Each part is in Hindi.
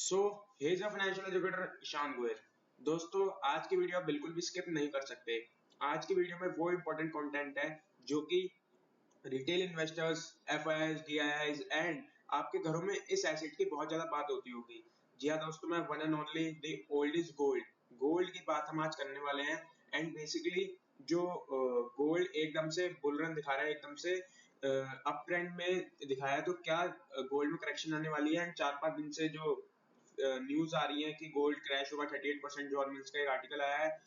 So has a financial educator Ishan Goyal. दोस्तों, आज की वीडियो आप बिल्कुल भी स्किप नहीं कर सकते। आज की वीडियो में वो इम्पोर्टेंट कंटेंट है जो कि retail investors, FIIs, DIIs and आपके घरों में इस एसेट की बहुत ज्यादा बात होती होगी। जी हाँ दोस्तों, मैं one and only the old is gold gold की बात हम आज करने वाले हैं। एंड बेसिकली जो गोल्ड एकदम से बुल रन दिखा रहा है, एकदम से अप ट्रेंड में दिखाया है, तो क्या गोल्ड में करेक्शन आने वाली है। एंड 4-5 दिन से जो न्यूज आ रही है कि गोल्ड क्रैश होगा 38%, जो ऑर्मिल्स का एक आर्टिकल आया है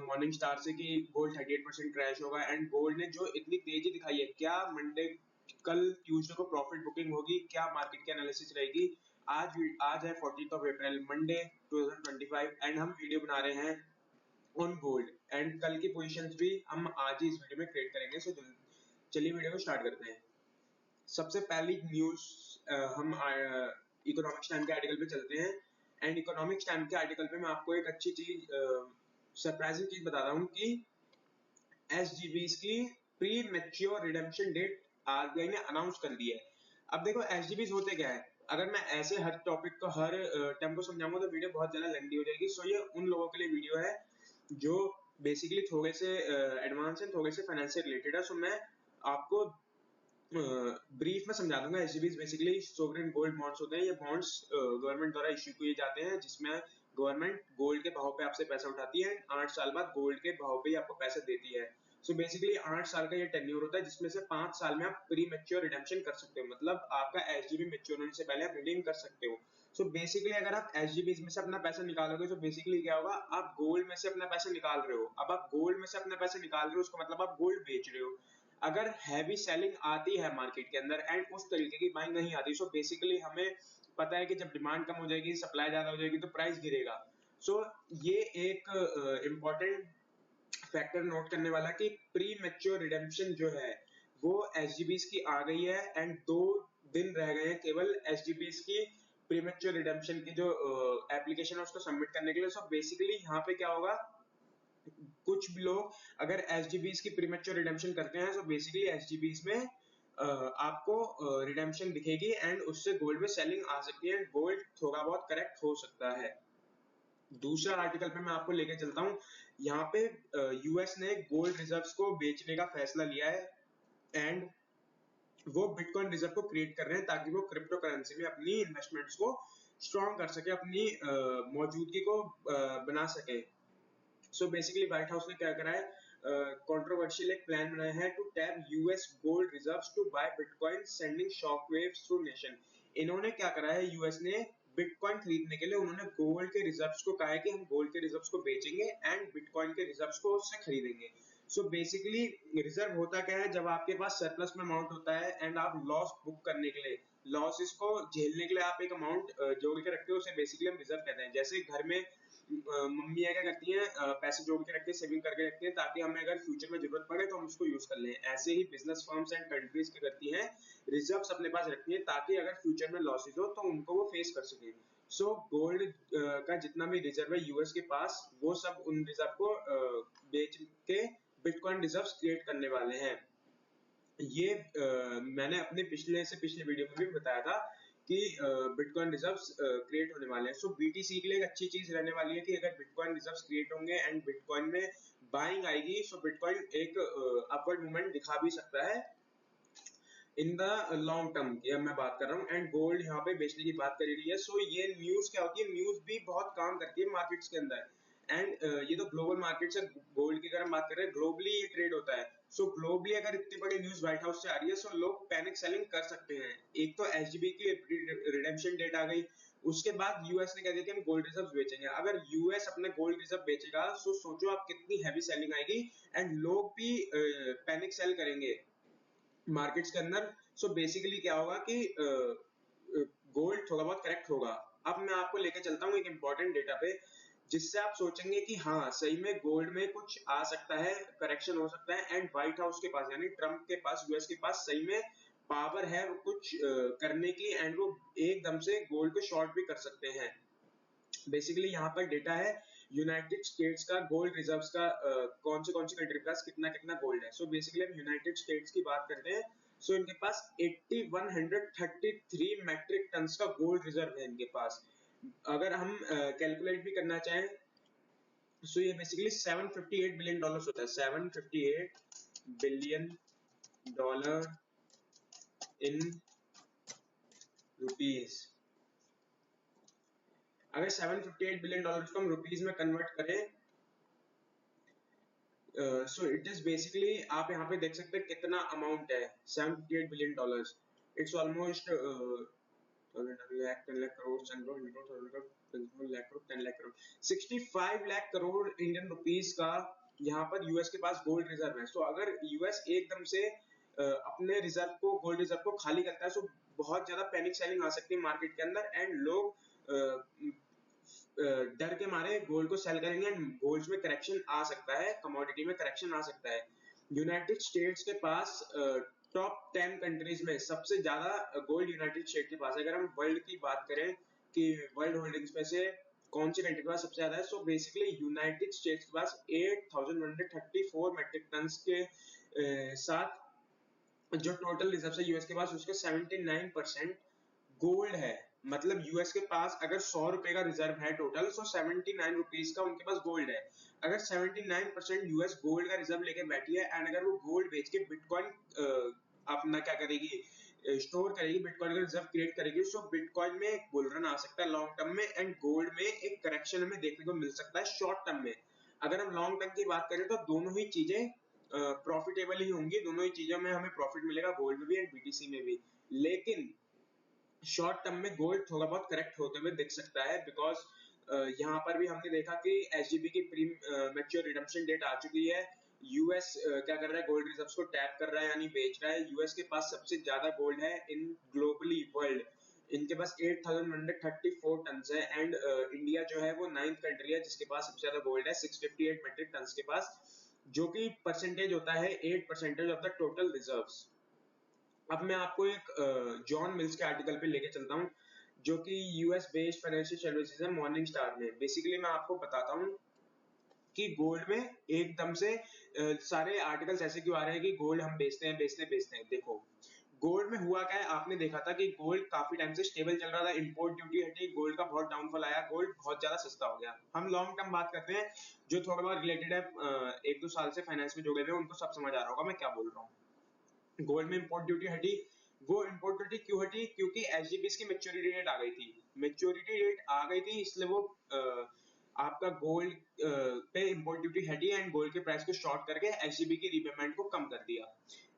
मॉर्निंग स्टार से कि गोल्ड 38% क्रैश होगा। एंड गोल्ड ने जो इतनी तेजी दिखाई है, क्या मंडे कल ट्यूसडे को प्रॉफिट बुकिंग होगी, क्या मार्केट की एनालिसिस रहेगी। आज है 14th of April, Monday 2025, and हम वीडियो बना रहे हैं ऑन गोल्ड। एंड कल की पोजीशंस भी हम आज ही इस वीडियो में क्रिएट करेंगे। सो चलिए वीडियो को स्टार्ट करते हैं। सबसे पहली न्यूज हम इकोनॉमिक्स टाइम के आर्टिकल पे चलते हैं। एंड इकोनॉमिक्स टाइम के आर्टिकल पे मैं आपको एक अच्छी चीज, सरप्राइजिंग चीज बता रहा हूँ कि एसजीबीज की premature redemption date RBI ने अनाउंस कर दी है। अब देखो एसजीबीज होते क्या है, अगर मैं ऐसे हर टॉपिक को हर टर्म को समझाऊंगा तो वीडियो बहुत ज्यादा लंबी हो जाएगी। सो ये उन लोगों के लिए वीडियो है जो बेसिकली थोड़े से एडवांस है, थोड़े से फाइनेंस से रिलेटेड है। सो मैं आपको ब्रीफ में समझा दूंगा। एसजीबीज बेसिकली सोवरेन गोल्ड बॉन्ड्स होते हैं। ये बॉन्ड्स गवर्नमेंट द्वारा इश्यू किए जाते हैं, जिसमें गवर्नमेंट गोल्ड के भाव पे आपसे पैसा उठाती है, 8 साल बाद गोल्ड के भाव पे ही आपको पैसे देती है। सो बेसिकली 8 साल का ये टेन्योर होता है, जिसमें से 5 साल में आप प्री मैच्योर रिडेम्पशन कर सकते हो, मतलब आपका एसजीबी मैच्योर होने से पहले आप रिडीम कर सकते हो। सो बेसिकली अगर आप एसजीबीज में से अपना पैसा निकालोगे तो बेसिकली क्या होगा, आप गोल्ड में से अपना पैसा निकाल रहे हो। अब आप गोल्ड में से अपना पैसा निकाल रहे हो, उसका मतलब आप गोल्ड बेच रहे हो। अगर हैवी सेलिंग आती है मार्केट के अंदर एंड उस तरीके की बाइंग नहीं आती, सो बेसिकली हमें पता है कि जब डिमांड कम हो जाएगी, सप्लाई ज्यादा हो जाएगी, तो प्राइस गिरेगा। सो ये एक इम्पॉर्टेंट फैक्टर नोट करने वाला कि प्री मैच्योर रिडेम्पशन जो है वो एसजीबीज की आ गई है। एंड 2 दिन रह गए हैं केवल एसजीबीज की प्रीमेच्योर रिडेम्पशन की जो एप्लीकेशन है उसको सबमिट करने के लिए। सो बेसिकली यहाँ पे क्या होगा, कुछ भी लोग अगर एसजीबीज की प्रीमेच्योर रिडेम्पशन करते हैं तो बेसिकली एसजीबीज में आपको रिडेम्पशन दिखेगी एंड उससे गोल्ड में सेलिंग आ सकती है, गोल्ड थोड़ा बहुत करेक्ट हो सकता है। दूसरा आर्टिकल पे मैं आपको लेके चलता हूँ। यहाँ पे यूएस ने गोल्ड रिजर्व्स को बेचने का फैसला लिया है एंड वो बिटकॉइन रिजर्व को क्रिएट कर रहे हैं ताकि वो क्रिप्टो करेंसी में अपनी इन्वेस्टमेंट्स को स्ट्रॉन्ग कर सके, अपनी मौजूदगी को बना सके। सो बेसिकली व्हाइट हाउस ने क्या करा है, कंट्रोवर्शियल एक प्लान बनाया है to tap US gold reserves to buy bitcoin, sending shockwaves through nation. इन्होंने क्या करा है, यूएस ने बिटकॉइन खरीदने के लिए उन्होंने गोल्ड के रिजर्व्स को कहा है कि हम गोल्ड के रिजर्व्स को बेचेंगे एंड बिटकॉइन के रिजर्व्स को उससे खरीदेंगे। सो बेसिकली रिजर्व होता क्या है, जब आपके पास सरप्लस में अमाउंट होता है एंड आप लॉस बुक करने के लिए, लॉसेस को झेलने के लिए आप एक अमाउंट जोड़ के रखते हो, उसे बेसिकली हम रिजर्व कहते हैं। जैसे घर में मम्मी क्या करती हैं, पैसे जोड़ के रखते हैं, सेविंग करके रखते हैं ताकि हमें अगर फ्यूचर में जरूरत पड़े तो हम उसको यूज कर लें। ऐसे ही बिजनेस फर्म्स एंड कंट्रीज क्या करती हैं, रिजर्व्स अपने पास रखती है ताकि अगर फ्यूचर में लॉसेज हो तो उनको वो फेस कर सके। सो गोल्ड का जितना भी रिजर्व है यूएस के पास, वो सब उन रिजर्व को बेच के बिटकॉइन रिजर्व्स क्रिएट करने वाले हैं। ये मैंने अपने पिछले वीडियो में भी बताया था कि बिटकॉइन रिजर्व्स क्रिएट होने वाले हैं। सो बीटीसी के लिए एक अच्छी चीज रहने वाली है कि अगर बिटकॉइन रिजर्व्स क्रिएट होंगे एंड बिटकॉइन में बाइंग आएगी, सो बिटकॉइन एक अपवर्ड मूवमेंट दिखा भी सकता है इन द लॉन्ग टर्म की। अब मैं बात कर रहा हूँ एंड गोल्ड यहाँ पे बेचने की बात करी रही है। सो ये न्यूज क्या होती है, न्यूज भी बहुत काम करती है मार्केट्स के अंदर। एंड ये तो ग्लोबल मार्केट्स है, गोल्ड की अगर हम बात कर रहे हैं, ग्लोबली ये ट्रेड होता है। सो ग्लोबली अगर इतनी बड़ी न्यूज व्हाइट हाउस से आ रही है, सो लोग पैनिक सेलिंग कर सकते हैं। एक तो एसजीबी की रिडेम्पशन डेट आ गई, उसके बाद यूएस ने कह दिया कि हम गोल्ड रिजर्व बेचेंगे। अगर यूएस अपने गोल्ड रिजर्व बेचेगा, सो सोचो आप कितनी हैवी सेलिंग आएगी एंड लोग भी पैनिक सेल करेंगे मार्केट्स के अंदर। सो बेसिकली क्या होगा कि गोल्ड थोड़ा बहुत करेक्ट होगा। अब मैं आपको लेके चलता हूँ एक इंपॉर्टेंट डेटा पे, जिससे आप सोचेंगे कि हाँ सही में गोल्ड में कुछ आ सकता है, करेक्शन हो सकता है। एंड व्हाइट हाउस के पास यानी ट्रम्प के पास, यूएस के पास सही में पावर है कुछ करने की एंड वो एकदम से गोल्ड को शॉर्ट भी कर सकते हैं। बेसिकली यहाँ पर डेटा है यूनाइटेड स्टेट्स का गोल्ड रिजर्व्स का, कौन सी कंट्री के पास कितना कितना गोल्ड है। सो बेसिकली हम यूनाइटेड स्टेट्स की बात करते हैं। सो इनके पास 8133 मैट्रिक टन्स का गोल्ड रिजर्व है इनके पास। अगर हम कैलकुलेट भी करना चाहें सो ये बेसिकली 758 बिलियन डॉलर्स होता है, 758 बिलियन डॉलर इन रुपीज। अगर 758 बिलियन डॉलर्स को हम रुपीज में कन्वर्ट करें सो इट इज बेसिकली, आप यहाँ पे देख सकते हैं कितना अमाउंट है, 758 billion dollars. It's almost lakh 10 lakh crore 65 lakh crore Indian rupees का यहाँ पर यूएस के पास गोल्ड रिजर्व है। सो अगर यूएस एकदम से अपने रिजर्व को, गोल्ड रिजर्व को खाली करता है, सो बहुत ज्यादा पैनिक सेलिंग आ सकती है मार्केट के अंदर एंड लोग डर के मारे गोल्ड को सेल करेंगे एंड गोल्ड में करेक्शन आ सकता है, कमोडिटी में करेक्शन आ सकता है। यूनाइटेड स्टेट्स के पास टॉप 10 कंट्रीज में सबसे ज्यादा गोल्ड यूनाइटेड स्टेट के पास है। अगर हम वर्ल्ड की बात करें कि वर्ल्ड होल्डिंग्स में से कौन सी कंट्री के पास सबसे ज्यादा है, सो बेसिकली यूनाइटेड स्टेट्स के पास 8134 मेट्रिक टन के साथ जो टोटल रिजर्व है यूएस के पास, उसके 79% गोल्ड है। मतलब यूएस के पास अगर 100 रुपए का रिजर्व है टोटल, सो 79 रुपीज का उनके पास गोल्ड है। अगर 79% यूएस गोल्ड का रिजर्व लेके बैठी है एंड अगर वो गोल्ड बेच के बिटकॉइन अपना क्या करेगी, स्टोर करेगी, बिटकॉइन का रिजर्व क्रिएट करेगी, सो बिटकॉइन में एक बुल रन आ सकता है लॉन्ग टर्म में एंड गोल्ड में एक करेक्शन हमें देखने को मिल सकता है शॉर्ट टर्म में। अगर हम लॉन्ग टर्म की बात करें तो दोनों ही चीजें प्रॉफिटेबल ही होंगी, दोनों ही चीजों में हमें प्रॉफिट मिलेगा, गोल्ड में भी एंड बीटीसी में भी। लेकिन शॉर्ट टर्म में गोल्ड थोड़ा बहुत करेक्ट होते हुए दिख सकता है, बिकॉज यहाँ पर भी हमने देखा कि एसजीबी की प्री मैच्योर रिडम्पशन डेट आ चुकी है। यूएस क्या कर रहा है, गोल्ड रिजर्व्स को टैप कर रहा है यानी बेच रहा है। यूएस के पास सबसे ज्यादा गोल्ड है इन ग्लोबली वर्ल्ड, इनके पास 8134 टन है एंड इंडिया जो है वो 9th कंट्री है जिसके पास सबसे ज्यादा गोल्ड है, 658 मेट्रिक टन के पास, जो कि परसेंटेज होता है 8% ऑफ द टोटल रिजर्व्स। अब मैं आपको एक जॉन मिल्स के आर्टिकल पे लेके चलता हूँ, जो कि यूएस बेस्ड फाइनेंशियल सर्विसेज है मॉर्निंग स्टार में। बेसिकली मैं आपको बताता हूँ कि गोल्ड में एकदम से सारे आर्टिकल्स ऐसे क्यों आ रहे हैं कि गोल्ड हम बेचते हैं। देखो गोल्ड में हुआ क्या है, आपने देखा था कि गोल्ड काफी टाइम से स्टेबल चल रहा था, इंपोर्ट ड्यूटी हटी, गोल्ड का बहुत डाउनफॉल आया, गोल्ड बहुत ज्यादा सस्ता हो गया। हम लॉन्ग टर्म बात करते हैं, जो थोड़ा बहुत रिलेटेड है 1-2 साल से फाइनेंस में जुड़े हुए उनको सब समझ आ रहा होगा मैं क्या बोल रहा हूँ। गोल्ड में इंपोर्ट ड्यूटी हटी, वो इंपोर्ट ड्यूटी क्यों हटी, क्योंकि एसजीबीस की मेच्योरिटी डेट आ गई थी। मेच्योरिटी डेट आ गई थी इसलिए वो आपका गोल्ड पे इंपोर्ट ड्यूटी हटी एंड गोल्ड के प्राइस को शॉर्ट करके एसजीबी की रीपेमेंट को कम कर दिया।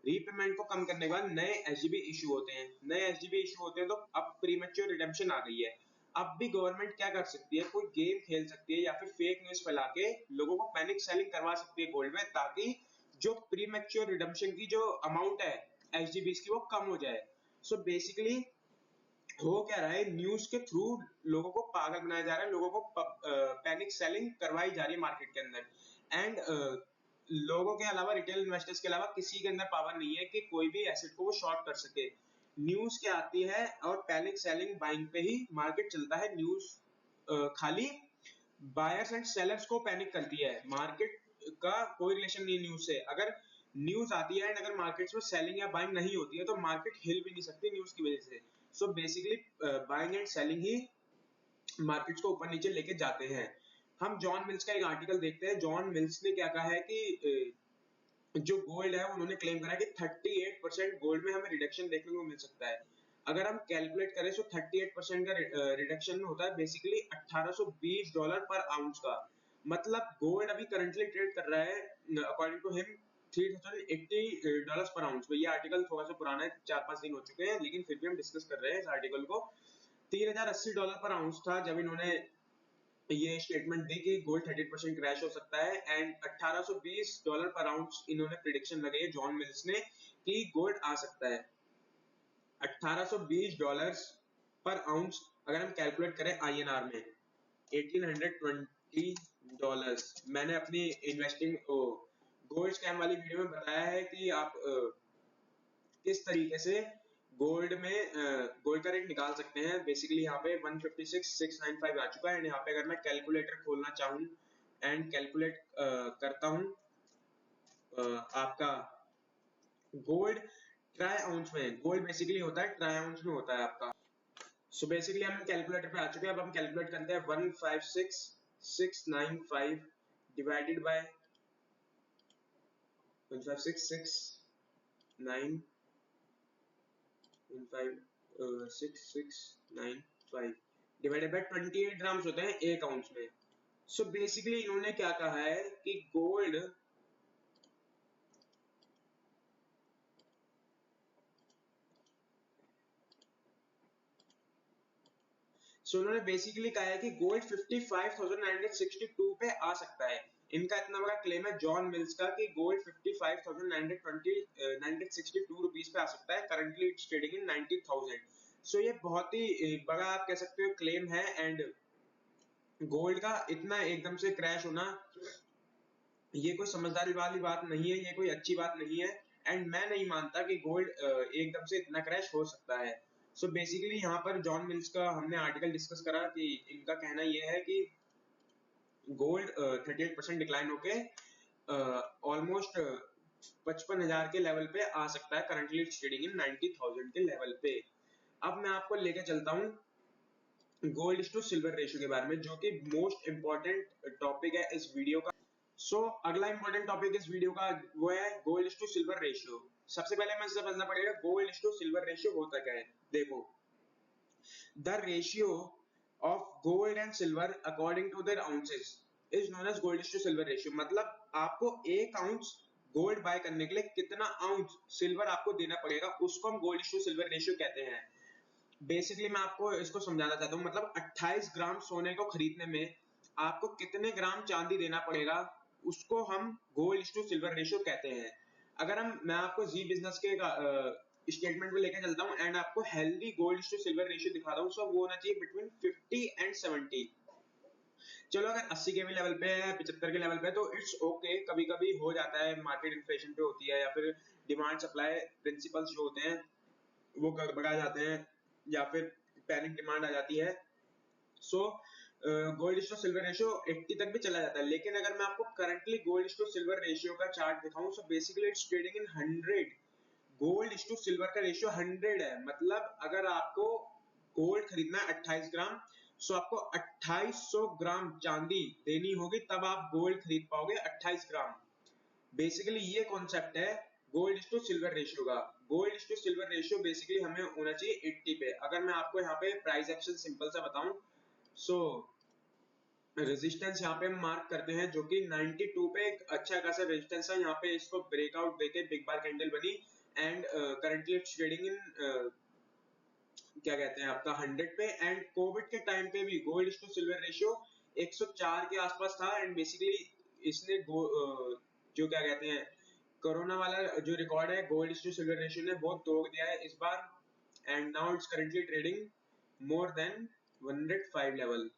रीपेमेंट को कम करने के बाद नए एसजीबी इशू होते हैं, नए एसजीबी इशू होते हैं तो अब प्रीमेच्योर रिडेम्पशन आ गई है। अब भी गवर्नमेंट क्या कर सकती है, कोई गेम खेल सकती है या फिर फेक न्यूज फैला के लोगों को पैनिक सेलिंग करवा सकती है गोल्ड में, ताकि जो प्रीमेच्योर रिडेम्पशन की जो अमाउंट है एसजीबीस की वो कम हो जाए। सो बेसिकली हो क्या रहा है, न्यूज के थ्रू लोगों को पागल बनाया जा रहा है, लोगों को पैनिक सेलिंग करवाई जा रही है मार्केट के अंदर एंड लोगों के अलावा, रिटेल इन्वेस्टर्स के अलावा किसी के अंदर पावर नहीं है कि कोई भी एसेट को वो शॉर्ट कर सके। न्यूज क्या आती है और पैनिक सेलिंग बाइंग पे ही मार्केट चलता है। न्यूज खाली बायर्स एंड सेलर्स को पैनिक करती है, मार्केट का कोई रिलेशन नहीं न्यूज से। अगर न्यूज आती है एंड अगर मार्केट्स में सेलिंग या बाइंग नहीं होती है तो मार्केट हिल भी नहीं सकती न्यूज की वजह से। So basically buying and selling he markets को ऊपर नीचे लेके जाते हैं। हम जॉन मिल्स का एक आर्टिकल देखते हैं। जॉन मिल्स ने क्या कहा है कि जो गोल्ड है उन्होंने क्लेम करा है कि 38% गोल्ड में हमें रिडक्शन देखने को मिल सकता है। अगर हम कैलकुलेट करें तो 38% का रिडक्शन होता है बेसिकली $1820 पर आउंस का। मतलब गोल्ड अभी करंटली ट्रेड कर रहा है अकॉर्डिंग टू हिम $380 पर आउंस पे। ये आर्टिकल थोड़ा सा पुराना है, 4-5 दिन हो चुके हैं, लेकिन फिर भी हम डिस्कस कर रहे हैं इस आर्टिकल को। $3080 पर आउंस था जब इन्होंने ये स्टेटमेंट दी कि गोल्ड 30% क्रैश हो सकता है एंड $1820 पर आउंस इन्होंने प्रिडिक्शन लगाई है जॉन मिल्स ने कि गोल्ड आ सकता है। $1820 पर आउंस अगर हम कैलकुलेट करें आईएनआर में $1820। मैंने अपनी इन्वेस्टिंग गोल्ड स्कैम वाली वीडियो में बताया है कि आप किस तरीके से गोल्ड में गोल्ड का रेट निकाल सकते हैं। बेसिकली यहाँ पे 156,695 आ चुका है एंड यहाँ पे अगर मैं कैलकुलेटर खोलना चाहूँ एंड कैलकुलेट करता हूँ आपका गोल्ड ट्राई आउंस में, गोल्ड बेसिकली होता है ट्राई आउंस में होता है आपका। सो बेसिकली हम कैलकुलेटर पे आ चुके हैं। अब हम कैलकुलेट करते हैं 156695 divided by 156695 divided by 28 grams होते हैं एक आउंस में। सो बेसिकली इन्होंने क्या कहा है कि गोल्ड उन्होंने बेसिकली कहा है कि गोल्ड 55,962 पे आ सकता है। इनका इतना बड़ा क्लेम है जॉन मिल्स का कि गोल्ड 55,962 रुपीस पे आ सकता है। करंटली इट्स ट्रेडिंग इन 90,000। सो ये बहुत ही बड़ा आप कह सकते हो क्लेम है। एंड गोल्ड का इतना एकदम से क्रैश होना ये कोई समझदारी वाली बात नहीं है, ये कोई अच्छी बात नहीं है। एंड मैं नहीं मानता कि गोल्ड एकदम से इतना क्रैश हो सकता है। सो बेसिकली यहाँ पर जॉन मिल्स का हमने आर्टिकल डिस्कस करा कि इनका कहना यह है कि गोल्ड 38% डिक्लाइन होके ऑलमोस्ट 55,000 के लेवल पे आ सकता है। करंटली इट्स ट्रेडिंग इन 90,000 के लेवल पे। अब मैं आपको लेके चलता हूँ गोल्ड टू सिल्वर रेशियो के बारे में, जो कि मोस्ट इंपॉर्टेंट टॉपिक है इस वीडियो का। अगला इंपॉर्टेंट टॉपिक इस वीडियो का वो है गोल्ड टू सिल्वर रेशियो। सबसे पहले हमें समझना पड़ेगा गोल्ड टू सिल्वर रेशियो होता क्या है। देखो, the ratio of gold and silver according to their ounces is known as gold to silver ratio. मतलब आपको एक आउंस गोल्ड बाय करने के लिए कितना आउंस सिल्वर आपको देना पड़ेगा, उसको हम गोल्ड टू सिल्वर रेशियो कहते हैं। बेसिकली मैं आपको इसको समझाना चाहता हूँ। मतलब 28 ग्राम सोने को खरीदने में आपको कितने ग्राम चांदी देना पड़ेगा, उसको हम गोल्ड टू सिल्वर रेशियो कहते हैं। अगर मैं आपको जी बिजनेस के स्टेटमेंट को लेकर चलता हूँ एंड आपको healthy gold to silver ratio दिखाता हूँ, सो वो होना चाहिए बिटवीन 50 एंड 70। चलो अगर 80 के भी लेवल पे है, 75 के लेवल पे है तो इट्स ओके। कभी कभी हो जाता है, मार्केट इन्फ्लेशन पे होती है या फिर डिमांड सप्लाई प्रिंसिपल्स जो होते हैं वो गड़बड़ा जाते हैं या फिर पैनिक डिमांड आ जाती है। So gold to silver ratio 80 तक भी चला जाता है। लेकिन अगर मैं आपको currently gold to silver ratio का चार्ट दिखाऊं, so basically it's trading in 100। Gold to silver का रेशियो 100 है। मतलब अगर आपको गोल्ड खरीदना है 28 ग्राम, सो आपको 2800 ग्राम चांदी देनी होगी, तब आप गोल्ड खरीद पाओगे 28 ग्राम। बेसिकली ये कॉन्सेप्ट है गोल्ड टू सिल्वर रेशियो का। Gold to silver ratio basically हमें होना चाहिए 80 पे। अगर मैं आपको यहाँ पे प्राइस एक्शन सिंपल सा बताऊं, सो रेजिस्टेंस यहाँ पे मार्क करते हैं जो कि 92 पे एक अच्छा खासा रेजिस्टेंस है। यहाँ पे इसको ब्रेकआउट देके बिग बार कैंडल बनी एंड करंटली इट्स ट्रेडिंग इन क्या कहते हैं आपका 100 पे। एंड कोविड के टाइम पे भी गोल्ड टू सिल्वर रेशियो 104 के आसपास था। एंड बेसिकली इसने जो क्या कहते हैं कोरोना वाला जो रिकॉर्ड है गोल्ड टू सिल्वर रेशियो ने बहुत तोड़ दिया है इस बार। And now it's currently trading more than 105 level.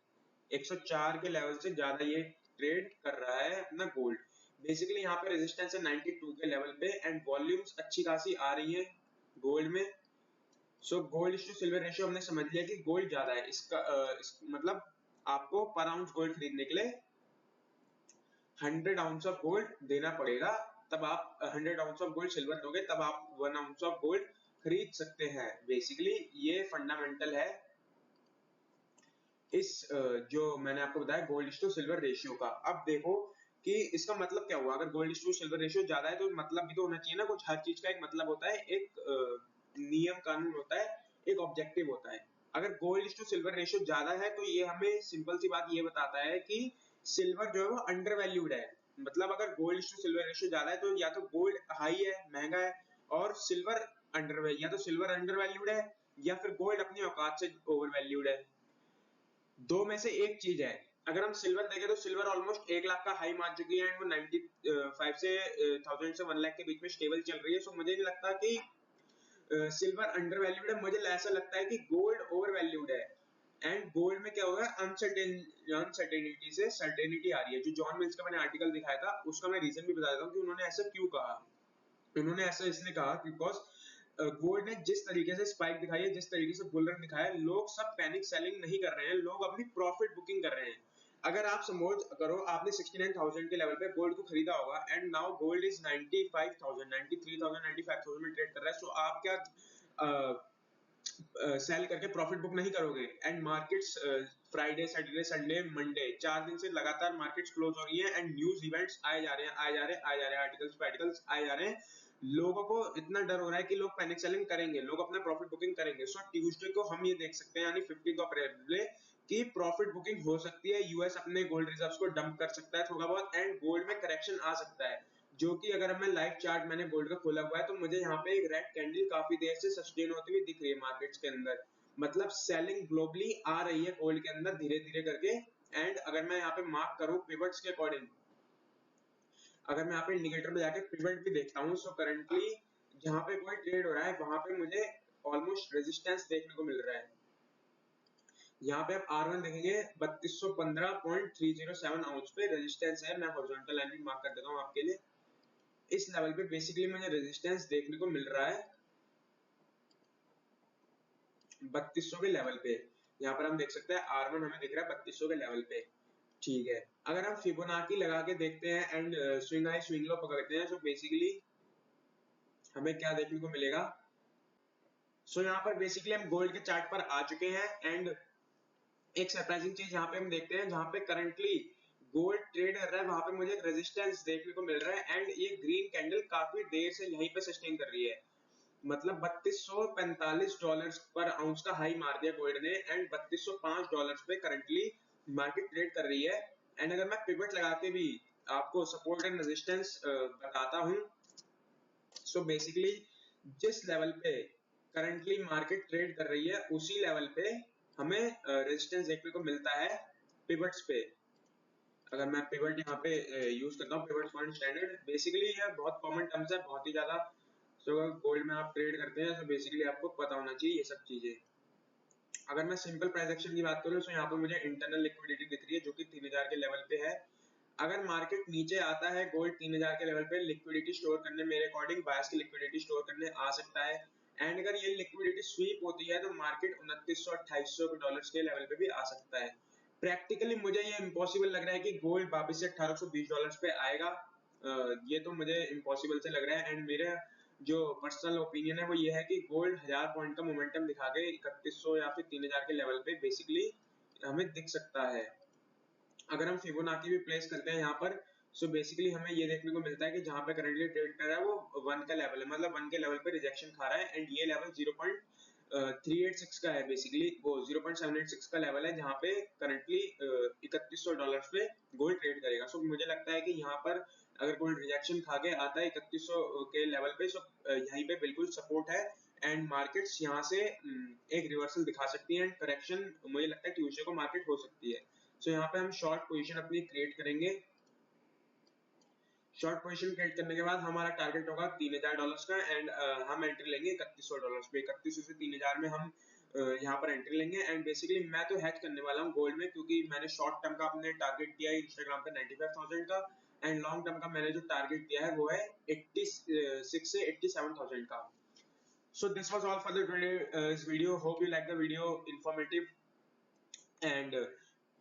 104 के लेवल से ज्यादा ये ट्रेड कर रहा है अपना गोल्ड। बेसिकली यहाँ पे रेजिस्टेंस है 92 के लेवल पे एंड वॉल्यूम्स अच्छी खासी आ रही है गोल्ड में। So gold to silver ratio हमने समझ लिया कि गोल्ड ज्यादा है। मतलब आपको पर आउंस गोल्ड खरीदने के लिए 100 आउंस ऑफ गोल्ड देना पड़ेगा, तब आप 100 आउंस ऑफ गोल्ड सिल्वर दोगे तब आप 1 आउंस ऑफ गोल्ड खरीद सकते हैं। बेसिकली ये फंडामेंटल है इस जो मैंने आपको बताया गोल्ड टू सिल्वर रेशियो का। अब देखो कि इसका मतलब क्या हुआ। अगर गोल्ड टू सिल्वर रेशियो ज्यादा है तो मतलब भी तो होना चाहिए ना कुछ। हर चीज का एक मतलब होता है, एक नियम कानून होता है, एक ऑब्जेक्टिव होता है। अगर गोल्ड टू सिल्वर रेशियो ज्यादा है तो ये हमें सिंपल सी बात ये बताता है कि सिल्वर जो है वो अंडर वैल्यूड है। मतलब अगर गोल्ड टू सिल्वर रेशियो ज्यादा है तो या तो गोल्ड हाई है, महंगा है, और सिल्वर अंडर या तो सिल्वर अंडर वैल्यूड है या फिर गोल्ड अपनी औकात से ओवर वैल्यूड है। दो में से एक चीज है। अगर हम सिल्वर देखें तो सिल्वर ऑलमोस्ट 1 लाख का हाई मान चुकी है एंड वो 95 से 1000 से 1 लाख के बीच में स्टेबल चल रही है। सो मुझे नहीं लगता कि सिल्वर अंडर वैल्यूड है। मुझे ऐसा लगता है कि गोल्ड ओवर वैल्यूड है। एंड गोल्ड में क्या होगा, अनसर्टेनिटी से सर्टेनिटी आ रही है। जो जॉन मिल्स का मैंने आर्टिकल दिखाया था उसका मैं रीजन भी बता देता हूँ कि उन्होंने ऐसा क्यों कहा। उन्होंने ऐसा इसलिए कहा बिकॉज गोल्ड ने जिस तरीके से स्पाइक दिखाई है, जिस तरीके से बुल रन दिखाया है, लोग सब पैनिक सेलिंग नहीं कर रहे हैं, लोग अपनी प्रॉफिट बुकिंग कर रहे हैं। अगर आप समझ करो आपने 69,000 के लेवल पे गोल्ड को खरीदा होगा एंड नाउ गोल्ड इज 95,000, 93,000, 95,000 में ट्रेड कर रहा है। सो आप क्या सेल करके प्रॉफिट बुक नहीं करोगे and markets Friday Saturday Sunday Monday 4 दिन से लगातार मार्केट्स क्लोज हो रही है एंड न्यूज इवेंट्स आए जा रहे हैं आर्टिकल्स पे आर्टिकल्स आए जा रहे हैं, लोगों को इतना डर हो रहा है कि लोग पैनिक सेलिंग करेंगे, लोग अपना प्रॉफिट बुकिंग करेंगे। सो ट्यूसडे को हम ये देख सकते हैं यानी 15 अप्रैल की प्रॉफिट बुकिंग हो सकती है, यूएस अपने गोल्ड रिजर्व्स को डंप कर सकता है थोड़ा बहुत एंड गोल्ड में करेक्शन आ सकता है, जो कि अगर मैं लाइव चार्ट मैंने गोल्ड का खोला हुआ है तो मुझे यहाँ पे एक रेड कैंडल काफी देर से सस्टेन होती हुई दिख रही है मार्केट्स के अंदर, मतलब सेलिंग ग्लोबली आ रही है गोल्ड के अंदर धीरे धीरे करके। एंड अगर मैं यहाँ पे मार्क करूं पिवट्स के अकॉर्डिंग, अगर मैं यहाँ पे इंडिकेटर पे जाके पिवट भी देखता हूँ, सो करंटली जहां पे कोई ट्रेड हो रहा है वहां पे मुझे ऑलमोस्ट रेजिस्टेंस देखने को मिल रहा है। यहाँ पे आप R1 देखेंगे 3215.307 आउंस पे रेजिस्टेंस है, मैं हॉरिजॉन्टल लाइन भी मार्क कर देता हूँ आपके लिए। इस लेवल पे बेसिकली मुझे रेजिस्टेंस देखने को मिल रहा है 3200 के लेवल पे, यहाँ पर हम देख सकते हैं R1 हमें दिख रहा है 3200 के लेवल पे, ठीक है। अगर हम फिबोनाची लगा के देखते हैं and swing high swing low पकड़ते हैं, सो बेसिकली हमें क्या देखने को मिलेगा। सो यहाँ पर बेसिकली हम गोल्ड के चार्ट पर आ चुके हैं एंड एक सरप्राइजिंग चीज यहाँ पे हम देखते हैं, जहां पे करंटली गोल्ड ट्रेड कर रहा है वहां पे मुझे एक रेजिस्टेंस देखने को मिल रहा है एंड ये ग्रीन कैंडल काफी देर से यहीं पे सस्टेन कर रही है, मतलब $3245 पर आउंस का हाई मार दिया गोल्ड ने एंड $3205 पे करंटली मार्केट ट्रेड कर रही है। एंड अगर मैं पिवट लगा के भी आपको सपोर्ट एंड रेजिस्टेंस बताता हूं, सो बेसिकली जिस लेवल पे करंटली मार्केट ट्रेड कर रही है उसी लेवल पे हमें रेजिस्टेंस देखने को मिलता है पिवट्स पे। अगर मैं पिवट यहाँ पे यूज करता हूँ पिवट पॉइंट स्टैंडर्ड, बेसिकली ये बहुत कॉमन टर्म्स है बहुत ही ज्यादा। सो अगर गोल्ड में आप ट्रेड करते हैं तो बेसिकली आपको पता होना चाहिए ये सब चीजें। अगर मैं सिंपल प्राइस एक्शन की बात करूँ तो यहाँ पे मुझे इंटरनल लिक्विडिटी दिख रही है जो कि 3000 के लेवल पे है। अगर मार्केट नीचे आता है गोल्ड 3000 के लेवल पे लिक्विडिटी स्टोर करने मेरे अकॉर्डिंग बायस की लिक्विडिटी स्टोर करने आ सकता है एंड अगर ये लिक्विडिटी स्वीप होती है तो मार्केट 2900-2800 के डॉलर्स के लेवल पे भी आ सकता है। प्रैक्टिकली मुझे ये इम्पॉसिबल लग रहा है कि गोल्ड वापस से $1820 पे आएगा, ये तो मुझे इम्पॉसिबल से लग रहा है एंड मेरे जो पर्सनल ओपिनियन है वो ये है कि गोल्ड 1000 पॉइंट का मोमेंटम दिखा के 3100 या फिर 3000 के लेवल पे बेसिकली हमें दिख सकता है। अगर हम फिबोनाची भी प्लेस करते हैं यहाँ पर, सो बेसिकली हमें ये देखने को मिलता है कि जहां पे करंटली ट्रेड कर रहा है वो 1 का लेवल है, मतलब 1 के लेवल पे रिजेक्शन खा रहा है एंड ये लेवल 0.386 का है, बेसिकली वो 0.786 का लेवल है जहां पे करंटली $3100 पे गोल्ड ट्रेड करेगा। सो मुझे लगता है कि यहाँ पर अगर गोल्ड रिजेक्शन खा के आता है 3100 के लेवल पे, सो यहीं पे बिल्कुल सपोर्ट है एंड मार्केट्स यहाँ से एक रिवर्सल दिखा सकती है एंड करेक्शन मुझे लगता है ट्यूसडे को मार्केट हो सकती है। सो यहाँ पे हम शॉर्ट पोजीशन अपनी क्रिएट करेंगे। शॉर्ट पोजीशन क्रिएट करने के बाद हमारा टारगेट होगा $3000 का एंड हम एंट्री लेंगे $3100 पे। 3100 से 3000 में हम यहाँ पर एंट्री लेंगे एंड बेसिकली मैं तो हैच करने वाला हूँ गोल्ड में, क्योंकि मैंने शॉर्ट टर्म का अपने टारगेट दिया है इंस्टाग्राम पे 95,000 का एंड लॉन्ग टर्म का मैंने जो टारगेट दिया है वो है 86 से 87,000 का। So this was all for the today's video. Hope you like the video, informative and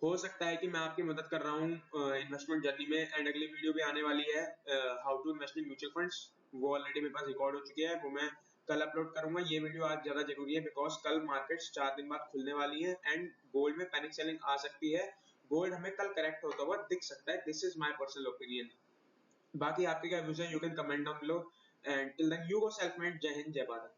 हो सकता है कि मैं आपकी मदद कर रहा हूँ इन्वेस्टमेंट जर्नी में एंड अगली वीडियो भी आने वाली है how to invest in mutual funds, वो ऑलरेडी मेरे पास रिकॉर्ड हो चुकी है, वो मैं कल अपलोड करूंगा। ये वीडियो आज ज्यादा जरूरी है बिकॉज कल मार्केट्स 4 दिन बाद खुलने वाली है एंड गोल्ड में पैनिक सेलिंग आ सकती है, गोल्ड हमें कल करेक्ट होता हुआ दिख सकता है। This is my personal opinion. बाकी आपके क्या व्यूज है you can comment down below and till then you go self made. जय हिंद जय भारत।